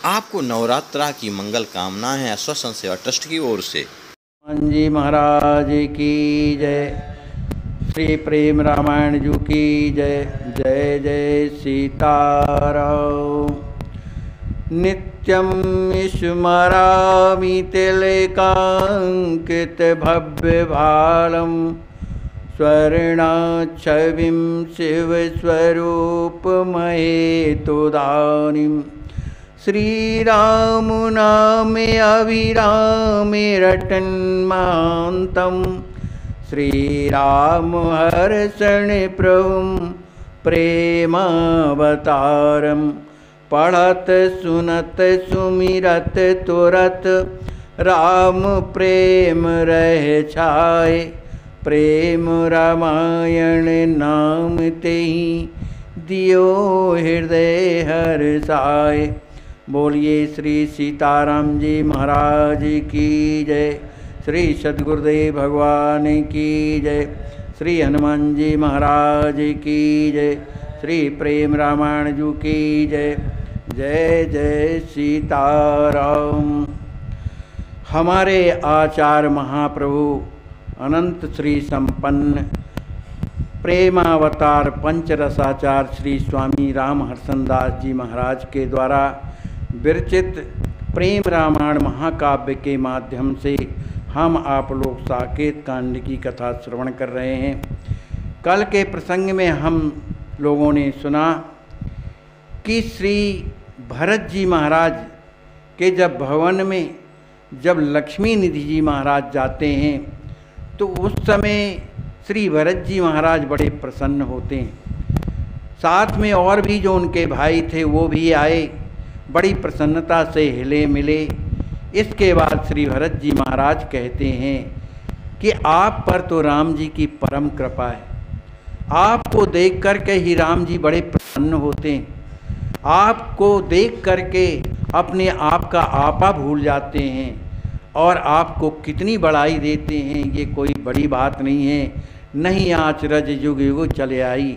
आपको नवरात्रा की मंगल कामना है आश्वासन सेवा ट्रस्ट की ओर से। हनुमान जी महाराज की जय। श्री प्रेम रामायण जी की जय। जय जय सीताराम। नित्यं स्मरामि तिलकाङ्कित भव्य भालं स्वर्णाच्छविं शिवस्वरूपमहेतुदानीं श्रीराम नामे अभिरामे रटन्मान्तं श्रीराम हर्षण प्रभुं प्रेमावतारम् पढ़त सुनत सुमिरत तुरत राम प्रेम रह छाए। प्रेम रामायण नाम तेहि दियो हृदय हर्षाए। बोलिए श्री सीताराम जी महाराज की जय। श्री सद्गुरुदेव भगवान की जय। श्री हनुमान जी महाराज की जय। श्री प्रेम रामायण जी की जय। जय जय सीताराम। हमारे आचार्य महाप्रभु अनंत श्री संपन्न प्रेमावतार पंचरसाचार्य श्री स्वामी राम हर्षदास जी महाराज के द्वारा विरचित प्रेम रामायण महाकाव्य के माध्यम से हम आप लोग साकेत कांड की कथा श्रवण कर रहे हैं। कल के प्रसंग में हम लोगों ने सुना कि श्री भरत जी महाराज के जब भवन में जब लक्ष्मी निधि जी महाराज जाते हैं तो उस समय श्री भरत जी महाराज बड़े प्रसन्न होते हैं। साथ में और भी जो उनके भाई थे वो भी आए, बड़ी प्रसन्नता से हिले मिले। इसके बाद श्री भरत जी महाराज कहते हैं कि आप पर तो राम जी की परम कृपा है। आपको देख करके ही राम जी बड़े प्रसन्न होते हैं। आपको देख करके अपने आप का आपा भूल जाते हैं और आपको कितनी बड़ाई देते हैं। ये कोई बड़ी बात नहीं है। नहीं आचरज युग युग चले आई,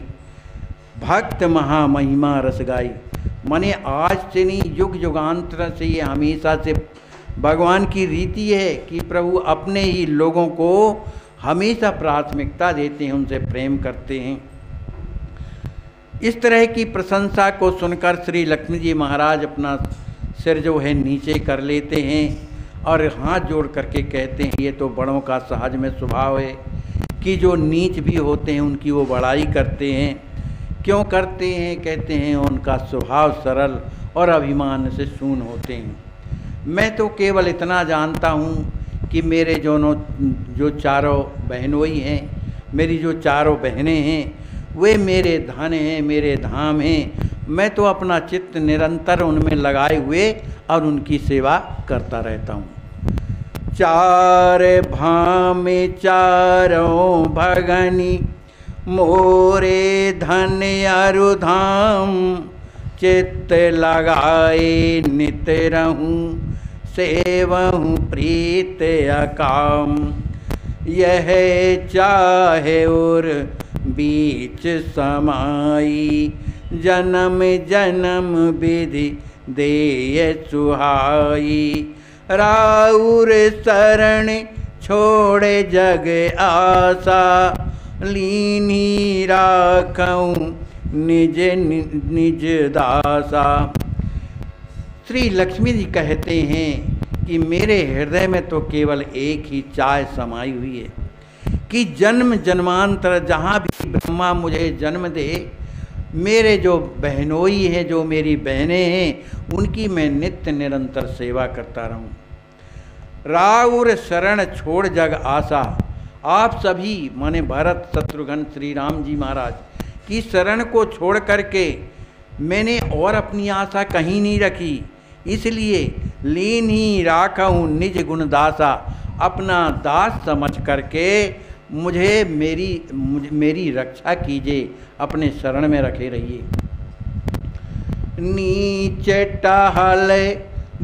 भक्त महामहिमा रस गाई। माने आज से नहीं, युग युगांतर से ये हमेशा से भगवान की रीति है कि प्रभु अपने ही लोगों को हमेशा प्राथमिकता देते हैं, उनसे प्रेम करते हैं। इस तरह की प्रशंसा को सुनकर श्री लक्ष्मी जी महाराज अपना सिर जो है नीचे कर लेते हैं और हाथ जोड़ करके कहते हैं, ये तो बड़ों का सहज में स्वभाव है कि जो नीच भी होते हैं उनकी वो बड़ाई करते हैं। क्यों करते हैं? कहते हैं उनका स्वभाव सरल और अभिमान से शून्य होते हैं। मैं तो केवल इतना जानता हूँ कि मेरे जो चारों बहनोई हैं, मेरी जो चारों बहनें हैं, वे मेरे धन हैं, मेरे धाम हैं। मैं तो अपना चित्त निरंतर उनमें लगाए हुए और उनकी सेवा करता रहता हूँ। चार भामे चारों भगनी मोरे धन अरु धाम चित्त लगाए नित रहूं सेवहूं प्रीत अकाम। यह चाहे और बीच समाई जन्म जन्म विधि देय सुहाई। राउर शरण छोड़े जग आशा लीनी राखऊं निज निज दासा। श्री लक्ष्मी जी कहते हैं कि मेरे हृदय में तो केवल एक ही चाह समाई हुई है कि जन्म जन्मांतर जहाँ भी ब्रह्मा मुझे जन्म दे, मेरे जो बहनोई हैं, जो मेरी बहनें हैं, उनकी मैं नित्य निरंतर सेवा करता रहूं। राउर शरण छोड़ जग आशा। आप सभी माने भरत शत्रुघ्न श्री राम जी महाराज की शरण को छोड़ करके मैंने और अपनी आशा कहीं नहीं रखी। इसलिए लीन ही राखऊं निज गुण दासा। अपना दास समझ करके मुझे मेरी रक्षा कीजिए, अपने शरण में रखे रहिए। नीच टहल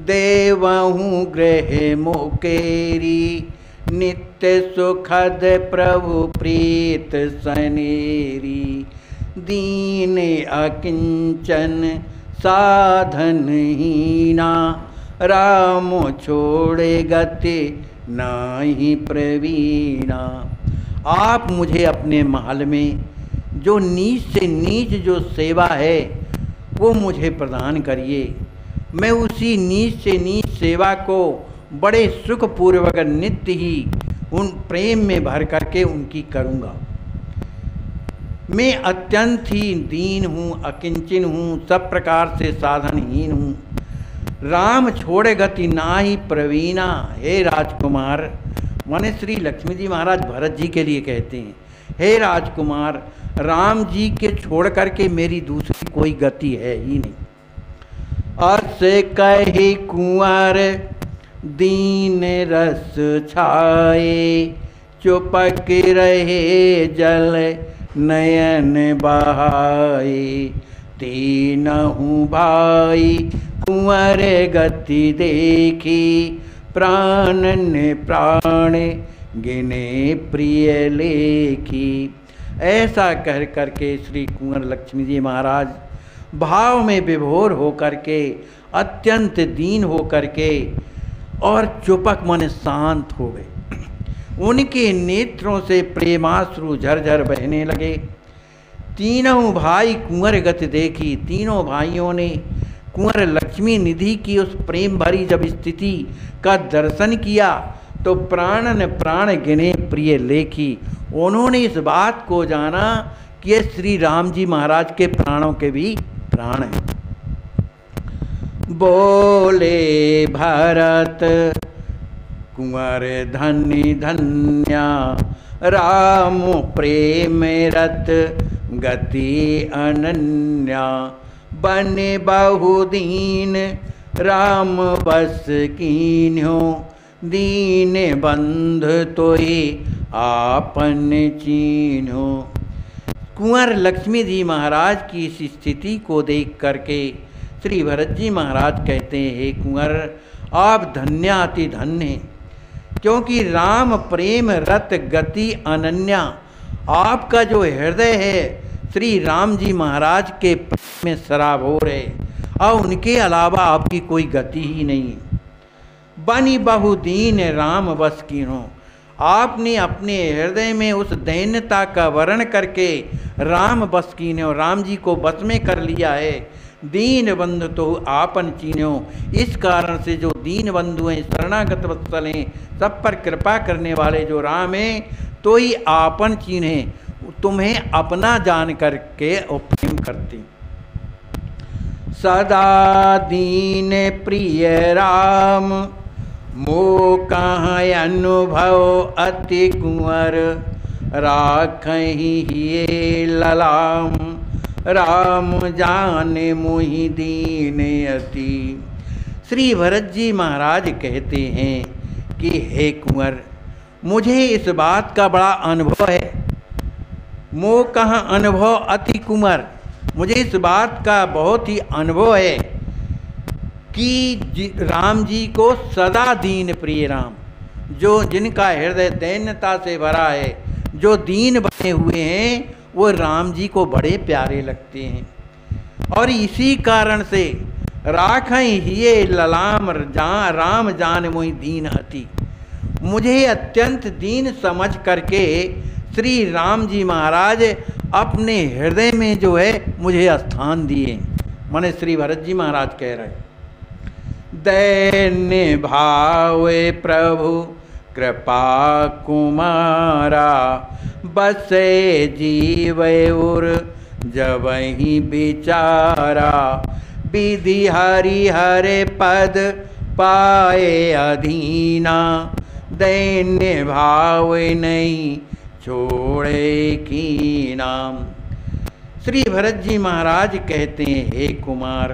देवहूँ गृह मुकेरी नित्य सुखद प्रभु प्रीत सनेरी। दीन अकिंचन साधनहीना, राम छोड़े गति नाही प्रवीणा। आप मुझे अपने महल में जो नीच से नीच जो सेवा है वो मुझे प्रदान करिए। मैं उसी नीच से नीच सेवा को बड़े सुखपूर्वक नित्य ही उन प्रेम में भर करके उनकी करूँगा। मैं अत्यंत ही दीन हूँ, अकिंचन हूँ, सब प्रकार से साधनहीन हूँ। राम छोड़े गति नाही प्रवीणा। हे राजकुमार, माने श्री लक्ष्मी जी महाराज भरत जी के लिए कहते हैं, हे राजकुमार, राम जी के छोड़ करके मेरी दूसरी कोई गति है ही नहीं। अस कहि कुंवर दीन रस छाए, चुपक रहे जल नयन बहाए। तीनहु भाई कुंवर गति देखी, प्राण ने प्राण गिने प्रिय लेखी। ऐसा कह करके श्री कुंवर लक्ष्मी जी महाराज भाव में विभोर हो करके, अत्यंत दीन हो करके और चुपक मन शांत हो गए। उनके नेत्रों से प्रेमाश्रु झरझर बहने लगे। तीनों भाई कुंवर गति देखी। तीनों भाइयों ने कुंवर लक्ष्मी निधि की उस प्रेम भरी जब स्थिति का दर्शन किया तो प्राण ने प्राण गिने प्रिय लेखी। उन्होंने इस बात को जाना कि ये श्री राम जी महाराज के प्राणों के भी प्राण हैं। बोले भरत कुंवर धन्य धन्या, राम प्रेम रत गति अनन्या। बने बहुदीन राम बस कीन्हो, दीन बंध तोहि आपन चीन्हो। कुंवर लक्ष्मी जी महाराज की इस स्थिति को देख करके श्री भरत जी महाराज कहते हैं, हे कुंवर, आप धन्याति धन्य हैं, क्योंकि राम प्रेम रत गति अनन्या। आपका जो हृदय है श्री राम जी महाराज के प्रेम में सराबोर है और उनके अलावा आपकी कोई गति ही नहीं। बनी बहुदीन राम बस कीन्हो, आपने अपने हृदय में उस दैन्यता का वर्ण करके राम बस कीन्हो, राम जी को बस में कर लिया है। दीन बंधु तो आपन चीन्हो, इस कारण से जो दीन बंधु हैं, शरणागत वत्सल हैं, सब पर कृपा करने वाले जो राम हैं, तो ही आपन चीन्हे, तुम्हें अपना जान करके प्रेम करते। सदा दीन प्रिय राम, मोह अनुभव अति कुंवर। राखहि ये ललाम, राम जाने मोहि दीन अति। श्री भरत जी महाराज कहते हैं कि हे कुंवर, मुझे इस बात का बड़ा अनुभव है। मोह कहाँ अनुभव अति कुंवर, मुझे इस बात का बहुत ही अनुभव है कि राम जी को सदा दीन प्रिय राम, जो जिनका हृदय दैन्यता से भरा है, जो दीन बने हुए हैं, वो राम जी को बड़े प्यारे लगते हैं। और इसी कारण से राखें हिये ललाम, राम जान मोहि दीन अति। मुझे अत्यंत दीन समझ करके श्री राम जी महाराज अपने हृदय में जो है मुझे स्थान दिए। माने श्री भरत जी महाराज कह रहे, दैन्य भावे प्रभु कृपा कुमारा। बसे जीव उर जब ही बिचारा। विधि हरि हरे पद पाए अधीना। दैन्य भाव नहीं छोड़े की नाम। श्री भरत जी महाराज कहते हैं, हे कुमार,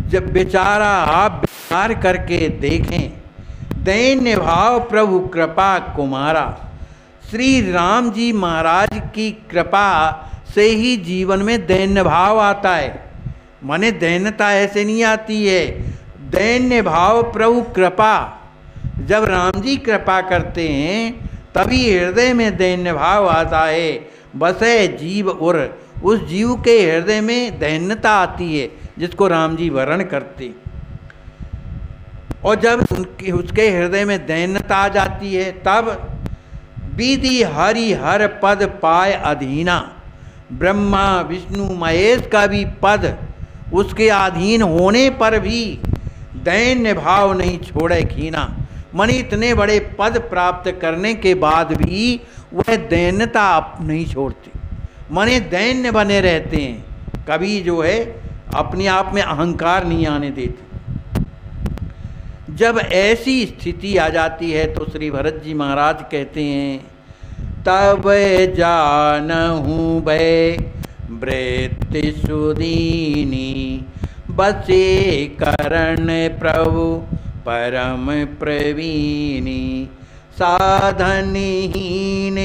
जब बेचारा आप विचार करके देखें, दैन्य भाव प्रभु कृपा कुमारा। श्री राम जी महाराज की कृपा से ही जीवन में दैन्य भाव आता है। माने दैन्यता ऐसे नहीं आती है। दैन्य भाव प्रभु कृपा, जब राम जी कृपा करते हैं तभी हृदय में दैन्य भाव आता है। बसे जीव उर, उस जीव के हृदय में दैन्यता आती है। जिसको राम जी वर्ण करते। और जब उसके हृदय में दैन्यता आ जाती है, तब विधि हरि हर पद पाए अधीना, ब्रह्मा विष्णु महेश का भी पद उसके अधीन होने पर भी दैन्य भाव नहीं छोड़े खीना। माने इतने बड़े पद प्राप्त करने के बाद भी वह दैन्यता नहीं छोड़ते, माने दैन्य बने रहते हैं, कभी जो है अपने आप में अहंकार नहीं आने देते। जब ऐसी स्थिति आ जाती है तो श्री भरत जी महाराज कहते हैं, तब जानहु भय वृत्ति सुदीनी, बसे करण प्रभु परम प्रवीणी, साधनहीन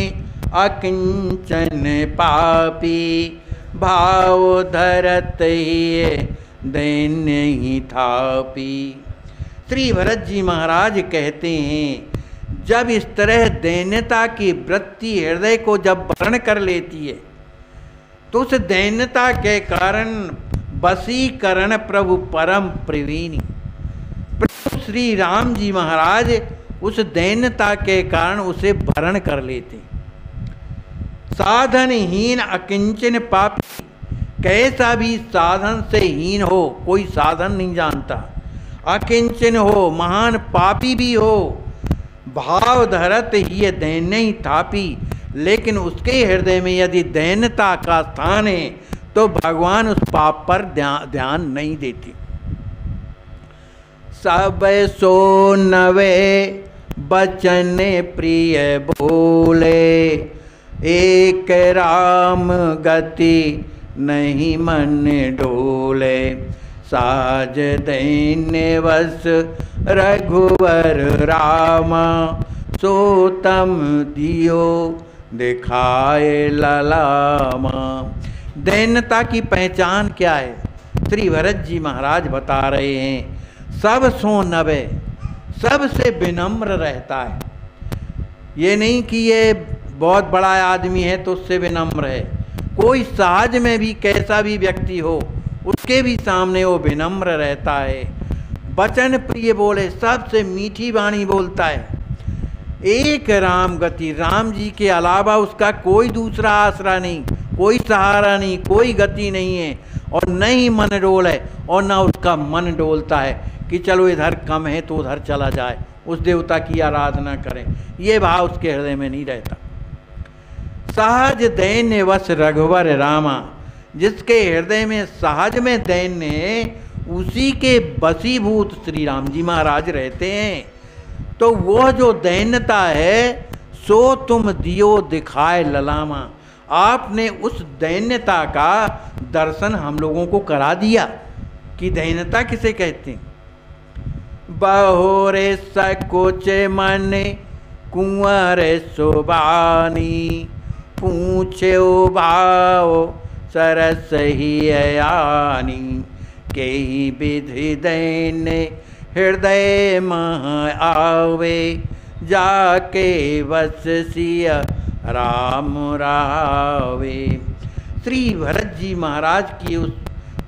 अकिंचन पापी, भाव धरत दैन्य ही थापी। श्री भरत जी महाराज कहते हैं, जब इस तरह दैन्यता की वृत्ति हृदय को जब वर्ण कर लेती है, तो उस दैन्यता के कारण वशीकरण प्रभु परम प्रवीणी, प्रभु श्री राम जी महाराज उस दैन्यता के कारण उसे वर्ण कर लेते। साधनहीन अकिंचन पापी, कैसा भी साधन से हीन हो, कोई साधन नहीं जानता, अकिंचन हो, महान पापी भी हो, भाव धरत ही दैन्य ही थापी, लेकिन उसके हृदय में यदि दैन्यता का स्थान है तो भगवान उस पाप पर ध्यान नहीं देते। सब सो नवे बचन प्रिय बोले, एक राम गति नहीं मन डोले, साज दैन्य वस रघुवर रामा, सोतम दियो दिखाए ललामा। दैन्यता की पहचान क्या है? श्री भरत जी महाराज बता रहे हैं, सब सो नवे, सबसे विनम्र रहता है। ये नहीं कि ये बहुत बड़ा आदमी है तो उससे विनम्र है, कोई सहज में भी कैसा भी व्यक्ति हो उसके भी सामने वो विनम्र रहता है। वचन प्रिय बोले, सबसे मीठी वाणी बोलता है। एक राम गति, राम जी के अलावा उसका कोई दूसरा आसरा नहीं, कोई सहारा नहीं, कोई गति नहीं है, और न ही मन डोल है और न उसका मन डोलता है कि चलो इधर कम है तो उधर चला जाए, उस देवता की आराधना करें, ये भाव उसके हृदय में नहीं रहता। सहज दैन्य वश रघुवर रामा, जिसके हृदय में सहज में दैन्य, उसी के वशीभूत श्री राम जी महाराज रहते हैं। तो वह जो दैन्यता है सो तुम दियो दिखाए ललामा, आपने उस दैन्यता का दर्शन हम लोगों को करा दिया कि दैन्यता किसे कहते हैं। बहोरे सकोच मन कुंवर सुबानी, पूछे भाव सरस ही अयानी, के ही विधि दैन्य हृदय मह आवे, जाके वस सिया राम रावे। श्री भरत जी महाराज की उस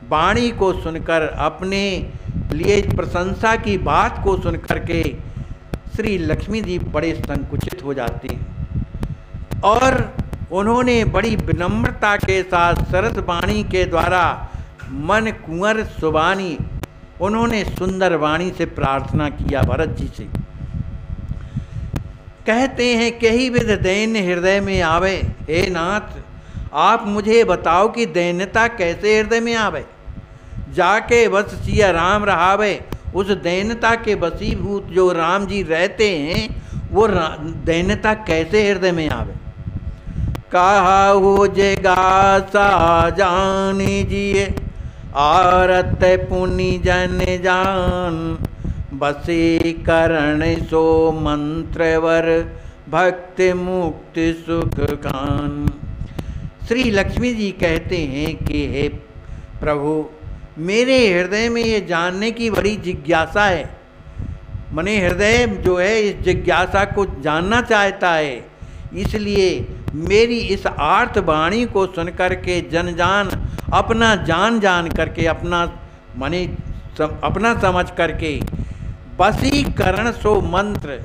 वाणी को सुनकर, अपने लिए प्रशंसा की बात को सुनकर के श्री लक्ष्मी जी बड़े संकुचित हो जाते हैं और उन्होंने बड़ी विनम्रता के साथ सरस वाणी के द्वारा मन कुंवर सुबानी, उन्होंने सुंदर वाणी से प्रार्थना किया भरत जी से। कहते हैं कही विध दैन्य हृदय में आवे, हे नाथ आप मुझे बताओ कि दैन्यता कैसे हृदय में आवे, जाके वश सिया राम रहावे। उस दैन्यता के वशीभूत जो राम जी रहते हैं, वो दैन्यता कैसे हृदय में आवे। कहा हो जगासा जान जिए, आरत पुनि जन जान, बसे करण सो मंत्रवर, भक्ति मुक्ति सुख कान। श्री लक्ष्मी जी कहते हैं कि हे प्रभु, मेरे हृदय में ये जानने की बड़ी जिज्ञासा है, मने हृदय जो है इस जिज्ञासा को जानना चाहता है, इसलिए मेरी इस आर्त वाणी को सुनकर के जन जान, अपना जान जान करके, अपना माने अपना समझ करके वशीकरण सो मंत्र,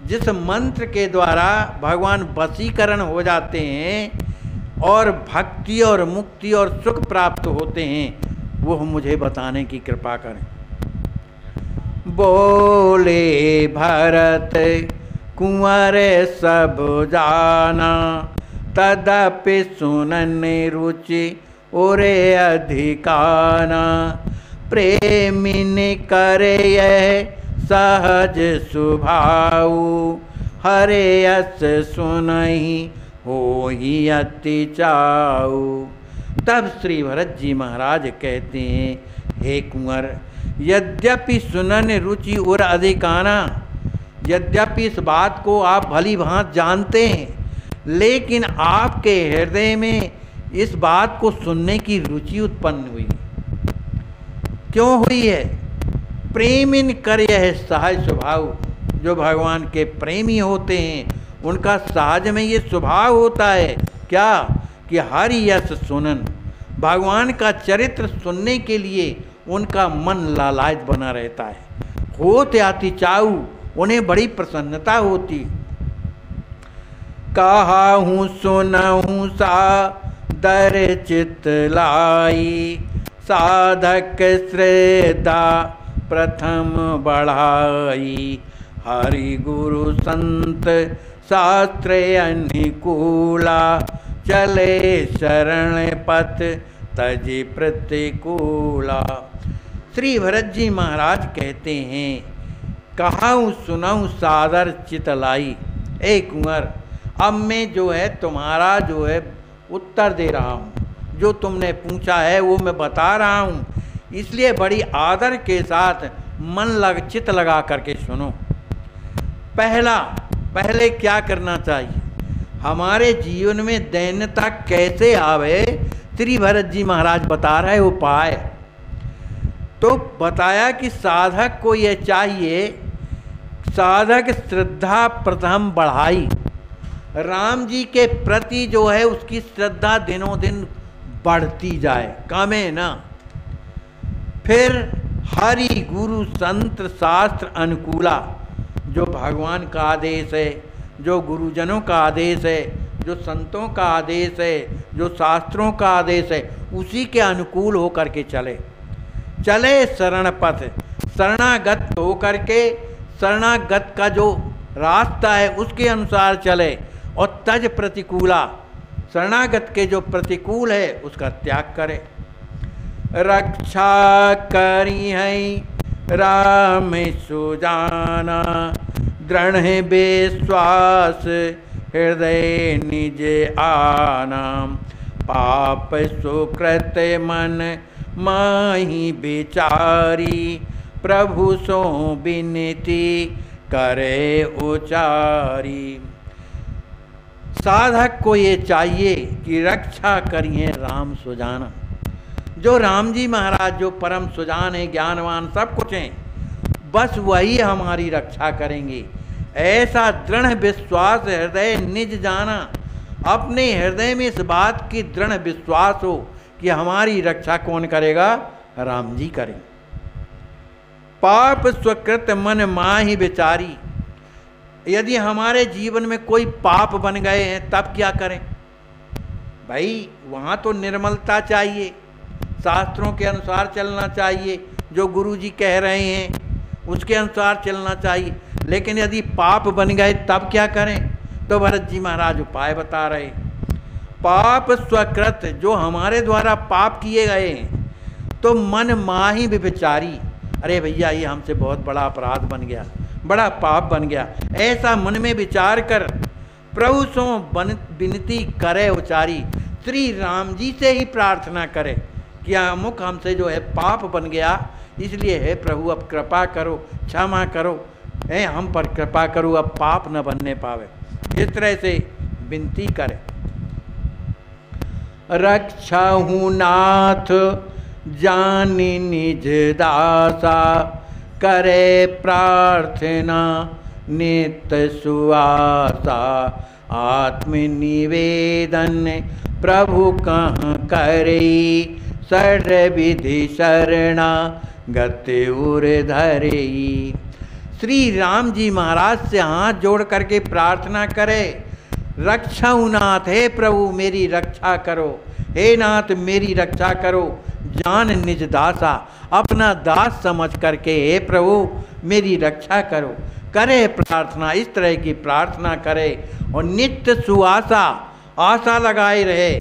जिस मंत्र के द्वारा भगवान वशीकरण हो जाते हैं और भक्ति और मुक्ति और सुख प्राप्त होते हैं, वो मुझे बताने की कृपा करें। बोले भरत कुंवर सब जाना, तदपि सुनने रुचि ओरे अधिकाना। प्रेमिन करे यह सहज स्वभाव, हरे यस सुनहि होहि अति चाऊ। तब श्री भरत जी महाराज कहते हैं, हे कुंवर, यद्यपि सुनन रुचि और अधिकाना, यद्यपि इस बात को आप भली भांति जानते हैं, लेकिन आपके हृदय में इस बात को सुनने की रुचि उत्पन्न हुई। क्यों हुई है? प्रेमिन कर यह सहज स्वभाव, जो भगवान के प्रेमी होते हैं उनका सहज में ये स्वभाव होता है क्या कि हरि यश सुनन, भगवान का चरित्र सुनने के लिए उनका मन लालायित बना रहता है। होत आती चाऊ, उन्हें बड़ी प्रसन्नता होती। कहा हूँ सुनहूँ सा दर चित लाई, साधक श्रद्धा प्रथम बढ़ाई। हरि गुरु संत शास्त्र अनुकूला, चले शरण पथ तजि प्रतिकूला। श्री भरत जी महाराज कहते हैं, कहाऊँ सुनाऊँ सादर चित लाई। ए कुंवर, अब मैं जो है तुम्हारा जो है उत्तर दे रहा हूँ, जो तुमने पूछा है वो मैं बता रहा हूँ, इसलिए बड़ी आदर के साथ चित लगा करके सुनो। पहले क्या करना चाहिए? हमारे जीवन में दैन्यता कैसे आवे, श्री भरत जी महाराज बता रहे उपाय। तो बताया कि साधक को ये चाहिए, साधक श्रद्धा प्रथम बढ़ाई, राम जी के प्रति जो है उसकी श्रद्धा दिनों दिन बढ़ती जाए, कमे ना। फिर हरि गुरु संत शास्त्र अनुकूला, जो भगवान का आदेश है, जो गुरुजनों का आदेश है, जो संतों का आदेश है, जो शास्त्रों का आदेश है, उसी के अनुकूल होकर के चले शरण पथ, शरणागत होकर के शरणागत का जो रास्ता है उसके अनुसार चले, और तज प्रतिकूला, शरणागत के जो प्रतिकूल है उसका त्याग करे। रक्षा करी है राम सुजाना, दृढ़ विश्वास हृदय निज आना। पाप सुकृत मन माही बिचारी, प्रभु सो विनती करे उचारी। साधक को ये चाहिए कि रक्षा करिए राम सुजाना, जो राम जी महाराज जो परम सुजान है, ज्ञानवान सब कुछ हैं, बस वही हमारी रक्षा करेंगे। ऐसा दृढ़ विश्वास हृदय निज जाना, अपने हृदय में इस बात की दृढ़ विश्वास हो कि हमारी रक्षा कौन करेगा? राम जी करें। पाप स्वकृत मन माहि विचारी, यदि हमारे जीवन में कोई पाप बन गए हैं तब क्या करें? भाई वहाँ तो निर्मलता चाहिए, शास्त्रों के अनुसार चलना चाहिए, जो गुरु जी कह रहे हैं उसके अनुसार चलना चाहिए। लेकिन यदि पाप बन गए तब क्या करें? तो भरत जी महाराज उपाय बता रहे। पाप स्वकृत, जो हमारे द्वारा पाप किए गए हैं, तो मन माही विचारी, अरे भैया ये हमसे बहुत बड़ा अपराध बन गया, बड़ा पाप बन गया, ऐसा मन में विचार कर प्रभु सो विनती करे उचारी, श्री राम जी से ही प्रार्थना करे कि अमुक हमसे जो है पाप बन गया, इसलिए है प्रभु अब कृपा करो, क्षमा करो, है हम पर कृपा करो, अब पाप न बनने पावे, इस तरह से विनती करे। रक्षा हूँ नाथ जानी निज दासा, करे प्रार्थना नित्य सुआसा। आत्मनिवेदन प्रभु कहाँ करे, षड विधि शरणा गति उर धरी। श्री राम जी महाराज से हाथ जोड़ करके प्रार्थना करे, रक्षाऊ नाथ, हे प्रभु मेरी रक्षा करो, हे नाथ मेरी रक्षा करो, जान निज दासा, अपना दास समझ करके हे प्रभु मेरी रक्षा करो। करे प्रार्थना, इस तरह की प्रार्थना करे और नित्य सुआसा आशा लगाए रहे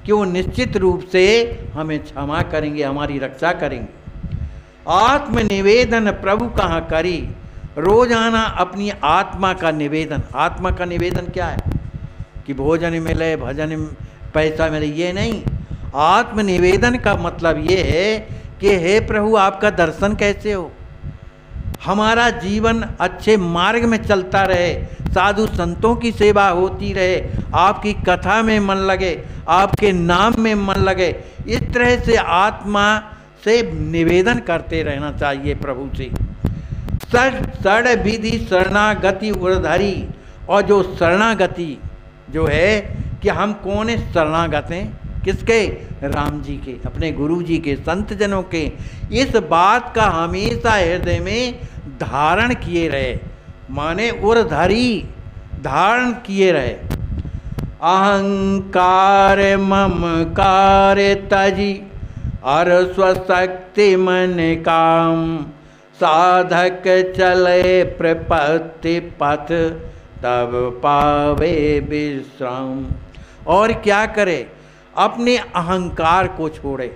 कि वो निश्चित रूप से हमें क्षमा करेंगे, हमारी रक्षा करेंगे। आत्मनिवेदन प्रभु कहाँ करी, रोजाना अपनी आत्मा का निवेदन। आत्मा का निवेदन क्या है कि भोजन मिले, भजन पैसा मिले, ये नहीं। आत्मनिवेदन का मतलब ये है कि हे प्रभु आपका दर्शन कैसे हो, हमारा जीवन अच्छे मार्ग में चलता रहे, साधु संतों की सेवा होती रहे, आपकी कथा में मन लगे, आपके नाम में मन लगे। इस तरह से आत्मा से निवेदन करते रहना चाहिए प्रभु से। षड विधि शरणागति उर्धरी, और जो शरणागति जो है कि हम कौन शरणागत हैं, किसके, राम जी के, अपने गुरु जी के, संत जनों के। इस बात का हमेशा हृदय में धारण किए रहे, माने उर्धरी, धारण किए रहे। अहंकार ममकार तजी और स्वशक्ति मन काम, साधक चले प्रपत्ति पथ तब पावे विश्राम। और क्या करे, अपने अहंकार को छोड़े।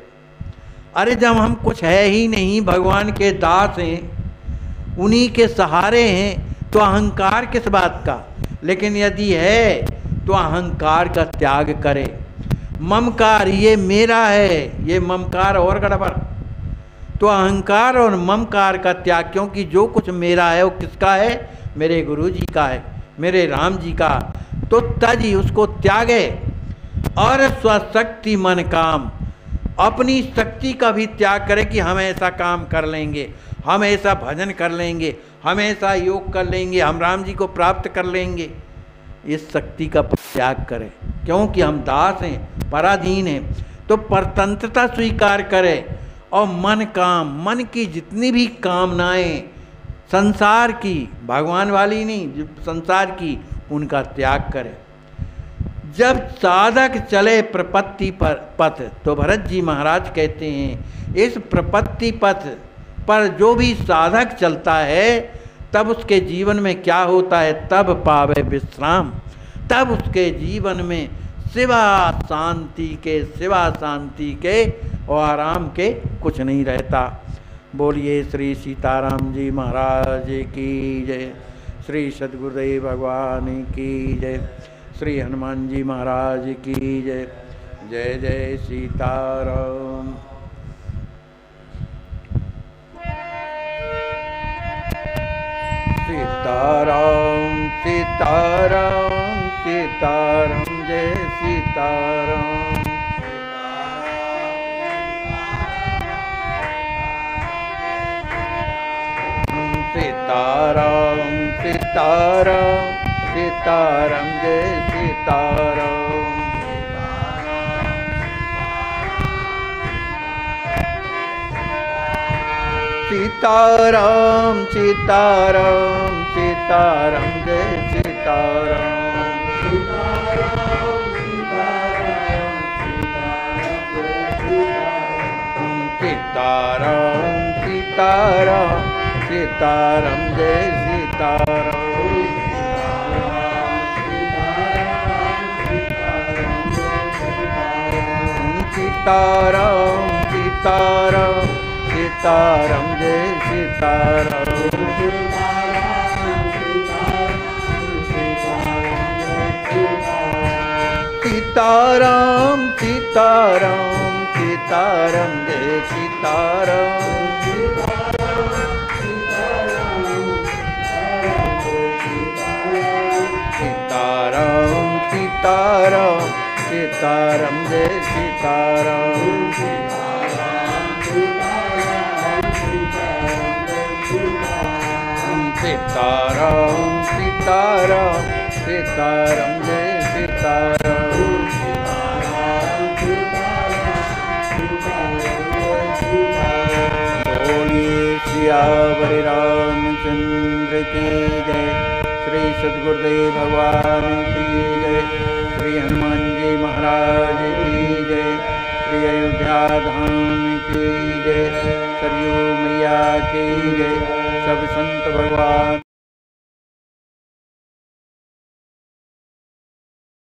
अरे जब हम कुछ है ही नहीं, भगवान के दास हैं, उन्हीं के सहारे हैं, तो अहंकार किस बात का। लेकिन यदि है तो अहंकार का त्याग करे। ममकार, ये मेरा है, ये ममकार और गड़बड़। तो अहंकार और ममकार का त्याग, क्योंकि जो कुछ मेरा है वो किसका है, मेरे गुरु जी का है, मेरे राम जी का। तो तजी, उसको त्यागे। और स्वशक्ति मन काम, अपनी शक्ति का भी त्याग करे कि हम ऐसा काम कर लेंगे, हम ऐसा भजन कर लेंगे, हम ऐसा योग कर लेंगे, हम राम जी को प्राप्त कर लेंगे। इस शक्ति का त्याग करें, क्योंकि हम दास हैं, पराधीन हैं। तो परतंत्रता स्वीकार करे और मन काम, मन की जितनी भी कामनाएं संसार की, भगवान वाली नहीं, संसार की, उनका त्याग करे। जब साधक चले प्रपत्ति पर पथ, तो भरत जी महाराज कहते हैं इस प्रपत्ति पथ पर जो भी साधक चलता है तब उसके जीवन में क्या होता है, तब पावे विश्राम। तब उसके जीवन में सिवा शांति के और आराम के कुछ नहीं रहता। बोलिए श्री सीताराम जी महाराज की जय, श्री सद्गुरुदेव भगवान की जय, श्री हनुमान जी महाराज की जय। जय जय सीताराम। सीताराम सीताराम सीताराम, जय सीताराम। सीताराम सीताराम सीताराम, जय सीताराम। सीताराम सीताराम सीताराम, जय सीताराम। सीताराम सीताराम सीताराम, जय सीताराम। सीताराम सीताराम सीताराम, जय सीताराम। सीताराम सीताराम सीताराम, जय सीताराम। सीताराम सीताराम सीताराम, जय सीताराम। सीताराम सीताराम सीताराम, जय सीताराम। सियावर रामचंद्र की जय। श्री सद्गुरुदेव भगवान की जय। श्री हनुमान जी महाराज की जय। श्री अयोध्या धाम की जय। सरयू मैया की जय। सब संत भगवान